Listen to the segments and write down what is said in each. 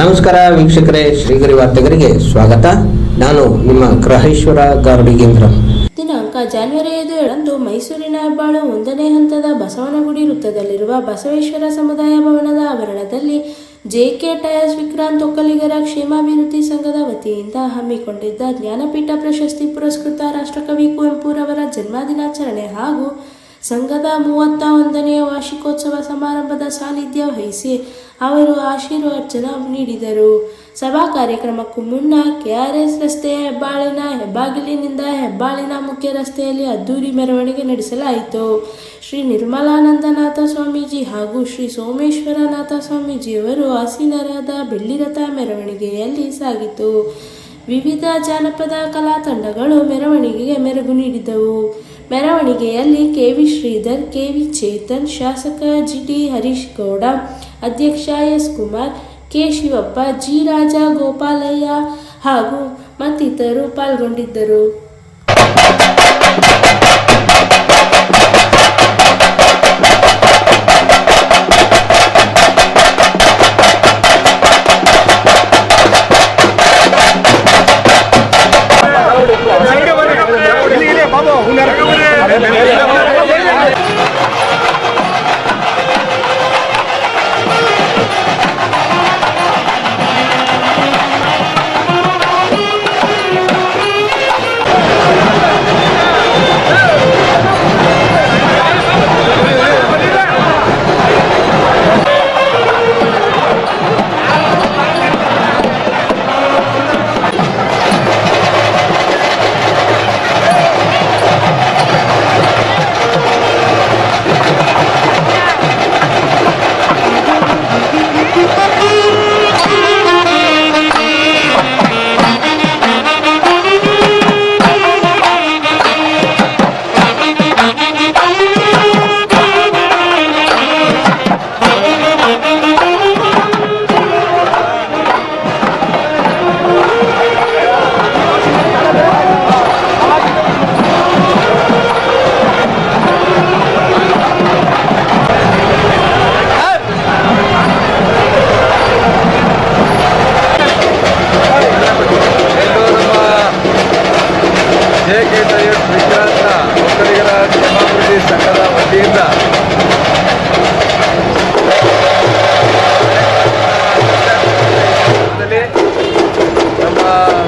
ನಮಸ್ಕಾರ ವೀಕ್ಷಕರೇ, ಶ್ರೀಗರಿ ವಾರ್ತೆಗರಿಗೆ ಸ್ವಾಗತ. ನಾನು ನಿಮ್ಮ ಗ್ರಹೇಶ್ವರ ಗಾರುಡಿಗೇಂದ್ರ. ದಿನಾಂಕ ಜನವರಿ 5 ಮೈಸೂರಿನ ಹೆಬ್ಬಾಳು 1ನೇ ಹಂತದ ಬಸವನಗುಡಿ ವೃತ್ತದಲ್ಲಿರುವ ಬಸವೇಶ್ವರ ಸಮುದಾಯ ಭವನದ ಆವರಣದಲ್ಲಿ ಜೆಕೆ ಟೈರ್ಸ್ ವಿಕ್ರಾಂತ್ ಒಕ್ಕಲಿಗರ ಕ್ಷೇಮಾಭಿವೃದ್ಧಿ ಸಂಘದ ವತಿಯಿಂದ ಹಮ್ಮಿಕೊಂಡಿದ್ದ ಜ್ಞಾನಪೀಠ ಪ್ರಶಸ್ತಿ ಪುರಸ್ಕೃತ ರಾಷ್ಟ್ರಕವಿ ಕುವೆಂಪುರವರ ಜನ್ಮದಿನಾಚರಣೆ ಹಾಗೂ ಸಂಘದ 31ನೇ ವಾರ್ಷಿಕೋತ್ಸವ ಸಮಾರಂಭದ ಸಾನ್ನಿಧ್ಯ ವಹಿಸಿ ಅವರು ಆಶೀರ್ವಚನ ನೀಡಿದರು. ಸಭಾ ಕಾರ್ಯಕ್ರಮಕ್ಕೂ ಮುನ್ನ ಕೆಆರ್ಎಸ್ ರಸ್ತೆಯ ಹೆಬ್ಬಾಗಿಲಿನಿಂದ ಹೆಬ್ಬಾಳಿನ ಮುಖ್ಯ ರಸ್ತೆಯಲ್ಲಿ ಅದ್ದೂರಿ ಮೆರವಣಿಗೆ ನಡೆಸಲಾಯಿತು. ಶ್ರೀ ನಿರ್ಮಲಾನಂದನಾಥ ಸ್ವಾಮೀಜಿ ಹಾಗೂ ಶ್ರೀ ಸೋಮೇಶ್ವರನಾಥ ಸ್ವಾಮೀಜಿಯವರು ಆಸೀನರಾದ ಬೆಳ್ಳಿರಥ ಮೆರವಣಿಗೆಯಲ್ಲಿ ಸಾಗಿತು. ವಿವಿಧ ಜಾನಪದ ಕಲಾ ತಂಡಗಳು ಮೆರವಣಿಗೆಗೆ ಮೆರುಗು ನೀಡಿದವು. ಮೆರವಣಿಗೆಯಲ್ಲಿ ಕೆವಿ ಶ್ರೀಧರ್, ಕೆವಿ ಚೇತನ್, ಶಾಸಕ ಜಿಟಿ ಹರೀಶ್ ಗೌಡ, ಅಧ್ಯಕ್ಷ S Kumar, K Shivappa, G Raja Gopalaiah ಹಾಗೂ ಮತ್ತಿತರರು ಪಾಲ್ಗೊಂಡಿದ್ದರು. ಜೆಕೆ ಟೈರ್ಸ್ ವಿಕ್ರಾಂತ ಒಕ್ಕಲಿಗರ ಕ್ಷೇಮಾಭಿವೃದ್ಧಿ ಸಂಘದ ವತಿಯಿಂದ ನಮ್ಮ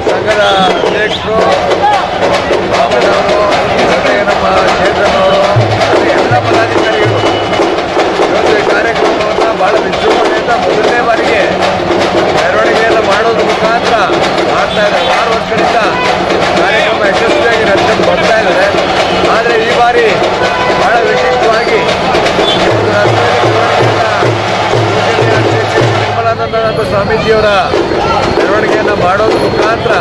ಸಂಘದ ಅಧ್ಯಕ್ಷರು ಬಾಬಣ್ಣವರು, ಜೊತೆಗೆ ನಮ್ಮ ಚೇತನವರು, ಎಲ್ಲ ಪದಾಧಿಕಾರಿಗಳು ಇವತ್ತು ಈ ಕಾರ್ಯಕ್ರಮವನ್ನು ಭಾಳ ವಿಜೃಂಭಣೆಯಿಂದ ಮೊದಲನೇ ಬಾರಿಗೆ ಮೆರವಣಿಗೆಯನ್ನು ಮಾಡೋದ್ರ ಮುಖಾಂತರ ಮಾಡ್ತಾ ಇದ್ದಾರೆ. 6 ವರ್ಷಗಳಿಂದ ಕಾರ್ಯಕ್ರಮ ಯಶಸ್ವಿಯಾಗಿ ನಡೆಸಿಕೊಂಡು ಬರ್ತಾ ಇದ್ದಾರೆ. ಆದರೆ ಈ ಬಾರಿ ಬಹಳ ವಿಶಿಷ್ಟವಾಗಿ ನಿರ್ಮಲಾನಂದನಾಥ ಸ್ವಾಮೀಜಿಯವರ ಮೆರವಣಿಗೆಯನ್ನು ಮಾಡೋದ್ರ ಮುಖಾಂತರ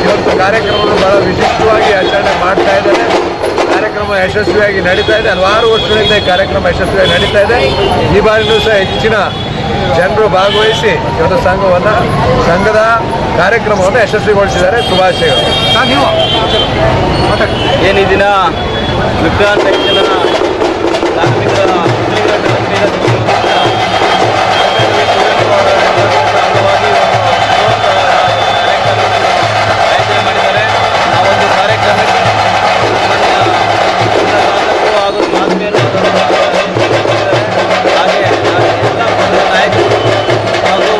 ಇವತ್ತು ಕಾರ್ಯಕ್ರಮವನ್ನು ಬಹಳ ವಿಶಿಷ್ಟವಾಗಿ ಆಚರಣೆ ಮಾಡ್ತಾ ಇದ್ದಾರೆ. ಕಾರ್ಯಕ್ರಮ ಯಶಸ್ವಿಯಾಗಿ ನಡೀತಾ ಇದೆ. ಹಲವಾರು ವರ್ಷಗಳಿಂದ ಈ ಕಾರ್ಯಕ್ರಮ ಯಶಸ್ವಿಯಾಗಿ ನಡೀತಾ ಇದೆ. ಈ ಬಾರಿನೂ ಸಹ ಹೆಚ್ಚಿನ ಜನರು ಭಾಗವಹಿಸಿ ಇವತ್ತು ಸಂಘದ ಕಾರ್ಯಕ್ರಮವನ್ನು ಯಶಸ್ವಿಗೊಳಿಸಿದ್ದಾರೆ. ಶುಭಾಶಯಗಳು. ಏನು ಈ ದಿನ ವಿಕ್ರಾಂತ ಮಾಡಿದ್ದಾರೆ. ಆ ಒಂದು ಕಾರ್ಯಕ್ರಮಕ್ಕೆ ಹಾಗೂ ಹಾಗೆ ಎಲ್ಲ ನಾಯಕರು ಹಾಗೂ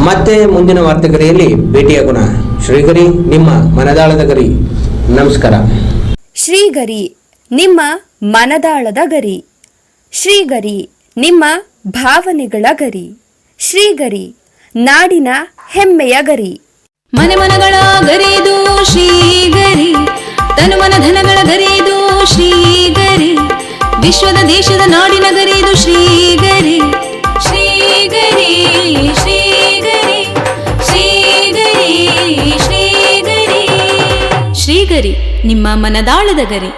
ಮತ್ತೆ ಮುಂದಿನ ವಾರ್ತೆಗರಿಯಲ್ಲಿ ಭೇಟಿಯಾಗೋಣ. ಶ್ರೀಗರಿ, ನಿಮ್ಮ ಮನದಾಳದ ಗರಿ. ನಮಸ್ಕಾರ. ಶ್ರೀಗರಿ, ನಿಮ್ಮ ಮನದಾಳದ ಗರಿ. ಶ್ರೀಗರಿ, ನಿಮ್ಮ ಭಾವನೆಗಳ ಗರಿ. ಶ್ರೀಗರಿ, ನಾಡಿನ ಹೆಮ್ಮೆಯ ಗರಿ. ಮನೆ ಮನಗಳ ಗರಿದು ಶ್ರೀಗರಿ, ತನು ಮನ ಧನಗಳ ಗರಿದು ಶ್ರೀಗರಿ, ವಿಶ್ವದ ದೇಶದ ನಾಡಿನ ಗರಿದು ಶ್ರೀಗರಿ. ಶ್ರೀಗರಿ ಶ್ರೀಗರಿ ಶ್ರೀಗರಿ ಶ್ರೀಗರಿ ಶ್ರೀಗರಿ ಶ್ರೀಗರಿ ನಿಮ್ಮ ಮನದಾಳದ ಗರಿ.